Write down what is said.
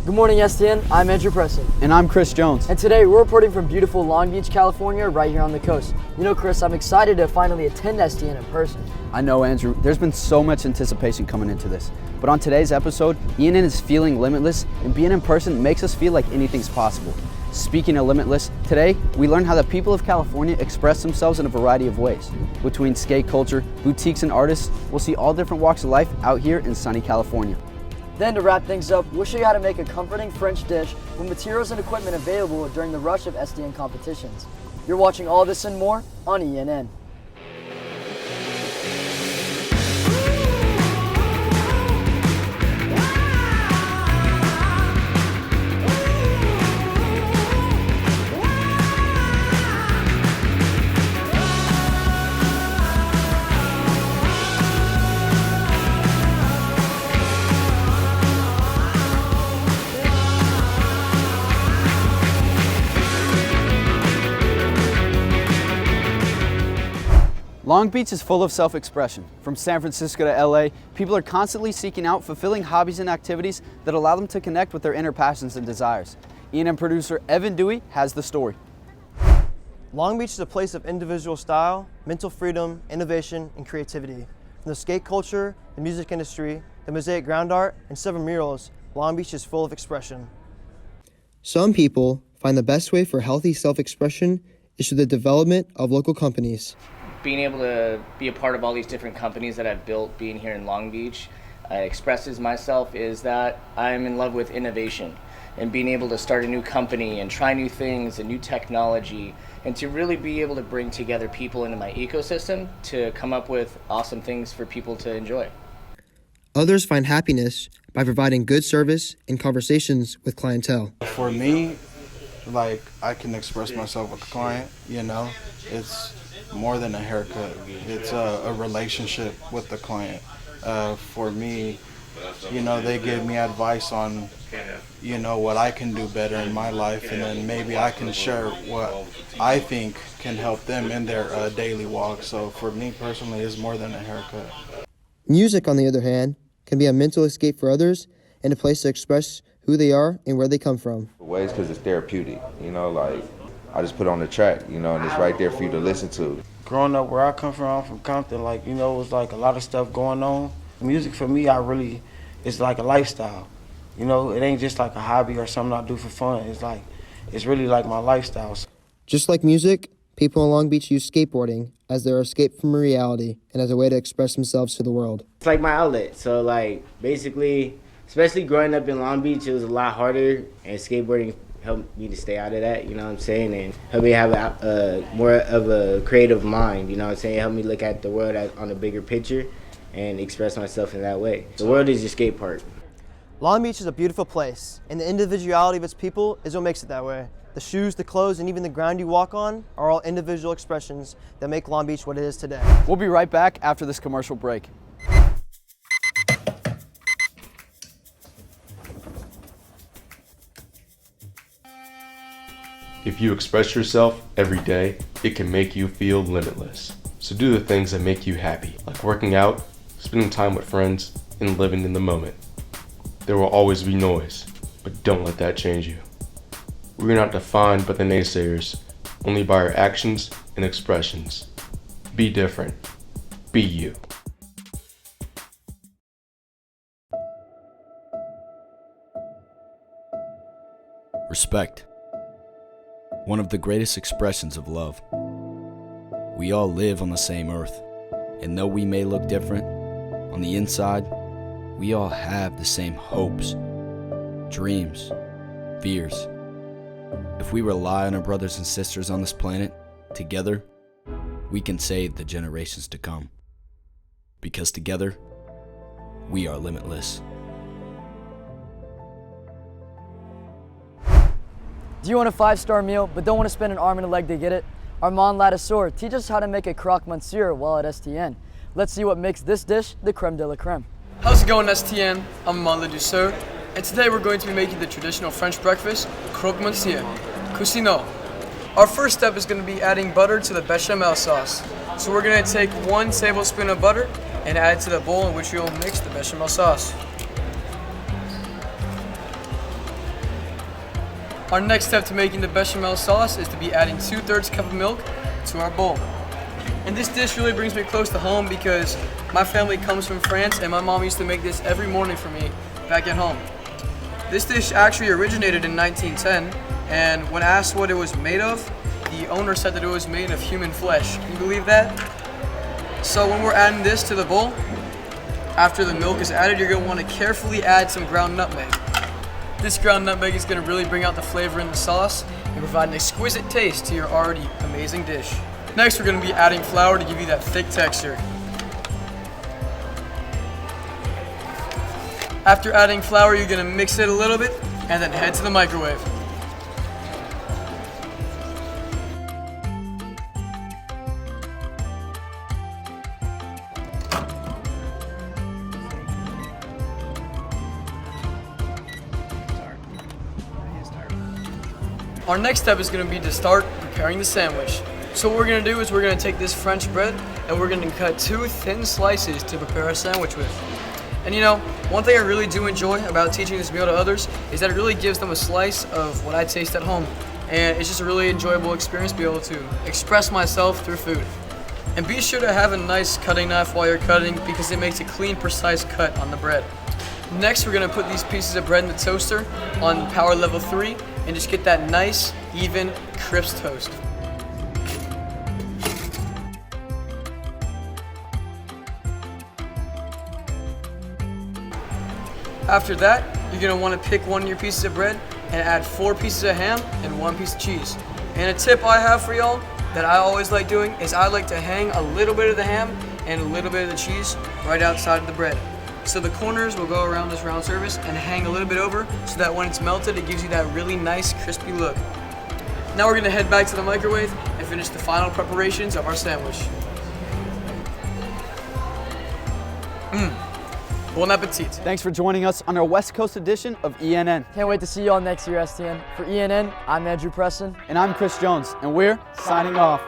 Good morning, STN. I'm Andrew Preston. And I'm Chris Jones. And today we're reporting from beautiful Long Beach, California, right here on the coast. You know, Chris, I'm excited to finally attend STN in person. I know, Andrew. There's been so much anticipation coming into this. But on today's episode, ENN is feeling limitless, and being in person makes us feel like anything's possible. Speaking of limitless, today we learn how the people of California express themselves in a variety of ways. Between skate culture, boutiques, and artists, we'll see all different walks of life out here in sunny California. Then to wrap things up, we'll show you how to make a comforting French dish with materials and equipment available during the rush of STN competitions. You're watching all this and more on ENN. Long Beach is full of self-expression. From San Francisco to LA, people are constantly seeking out fulfilling hobbies and activities that allow them to connect with their inner passions and desires. ENN producer Evan Dewey has the story. Long Beach is a place of individual style, mental freedom, innovation, and creativity. From the skate culture, the music industry, the mosaic ground art, and several murals, Long Beach is full of expression. Some people find the best way for healthy self-expression is through the development of local companies. Being able to be a part of all these different companies that I've built being here in Long Beach expresses myself is that I'm in love with innovation and being able to start a new company and try new things and new technology and to really be able to bring together people into my ecosystem to come up with awesome things for people to enjoy. Others find happiness by providing good service and conversations with clientele. For me, I can express myself with the client, it's more than a haircut. It's a relationship with the client. For me, they give me advice on, what I can do better in my life, and then maybe I can share what I think can help them in their daily walk. So for me personally, it's more than a haircut. Music, on the other hand, can be a mental escape for others and a place to express who they are and where they come from. Ways because it's therapeutic, I just put on the track, and it's right there for you to listen to. Growing up where I come from Compton, it was a lot of stuff going on. Music for me, it's like a lifestyle. It ain't just like a hobby or something I do for fun. It's really like my lifestyle. Just like music, people in Long Beach use skateboarding as their escape from reality and as a way to express themselves to the world. It's like my outlet. So basically, especially growing up in Long Beach, it was a lot harder, and skateboarding helped me to stay out of that, you know what I'm saying, and helped me have more of a creative mind, you know what I'm saying, helped me look at the world on a bigger picture and express myself in that way. The world is your skate park. Long Beach is a beautiful place, and the individuality of its people is what makes it that way. The shoes, the clothes, and even the ground you walk on are all individual expressions that make Long Beach what it is today. We'll be right back after this commercial break. If you express yourself every day, it can make you feel limitless. So do the things that make you happy, like working out, spending time with friends, and living in the moment. There will always be noise, but don't let that change you. We're not defined by the naysayers, only by our actions and expressions. Be different. Be you. Respect. One of the greatest expressions of love. We all live on the same earth, and though we may look different, on the inside, we all have the same hopes, dreams, fears. If we rely on our brothers and sisters on this planet, together, we can save the generations to come. Because together, we are limitless. Do you want a 5-star meal but don't want to spend an arm and a leg to get it? Armand Ladouceur teaches us how to make a croque monsieur while at STN. Let's see what makes this dish the creme de la creme. How's it going, STN? I'm Armand Ladouceur, and today we're going to be making the traditional French breakfast, croque monsieur, cousineau. Our first step is going to be adding butter to the bechamel sauce. So we're going to take 1 tablespoon of butter and add it to the bowl in which we will mix the bechamel sauce. Our next step to making the bechamel sauce is to be adding 2/3 cup of milk to our bowl. And this dish really brings me close to home because my family comes from France and my mom used to make this every morning for me back at home. This dish actually originated in 1910, and when asked what it was made of, the owner said that it was made of human flesh. Can you believe that? So when we're adding this to the bowl, after the milk is added, you're gonna wanna carefully add some ground nutmeg. This ground nutmeg is gonna really bring out the flavor in the sauce and provide an exquisite taste to your already amazing dish. Next, we're gonna be adding flour to give you that thick texture. After adding flour, you're gonna mix it a little bit and then head to the microwave. Our next step is going to be to start preparing the sandwich. So what we're going to do is we're going to take this French bread and we're going to cut 2 thin slices to prepare a sandwich with. And you know, one thing I really do enjoy about teaching this meal to others is that it really gives them a slice of what I taste at home. And it's just a really enjoyable experience to be able to express myself through food. And be sure to have a nice cutting knife while you're cutting because it makes a clean, precise cut on the bread. Next, we're going to put these pieces of bread in the toaster on power level 3 and just get that nice, even, crisp toast. After that, you're going to want to pick one of your pieces of bread and add 4 pieces of ham and 1 piece of cheese. And a tip I have for y'all that I always like doing is I like to hang a little bit of the ham and a little bit of the cheese right outside of the bread. So the corners will go around this round surface and hang a little bit over so that when it's melted, it gives you that really nice crispy look. Now we're gonna head back to the microwave and finish the final preparations of our sandwich. Bon appetit. Thanks for joining us on our West Coast edition of ENN. Can't wait to see you all next year, STN. For ENN, I'm Andrew Preston. And I'm Chris Jones, and we're signing off.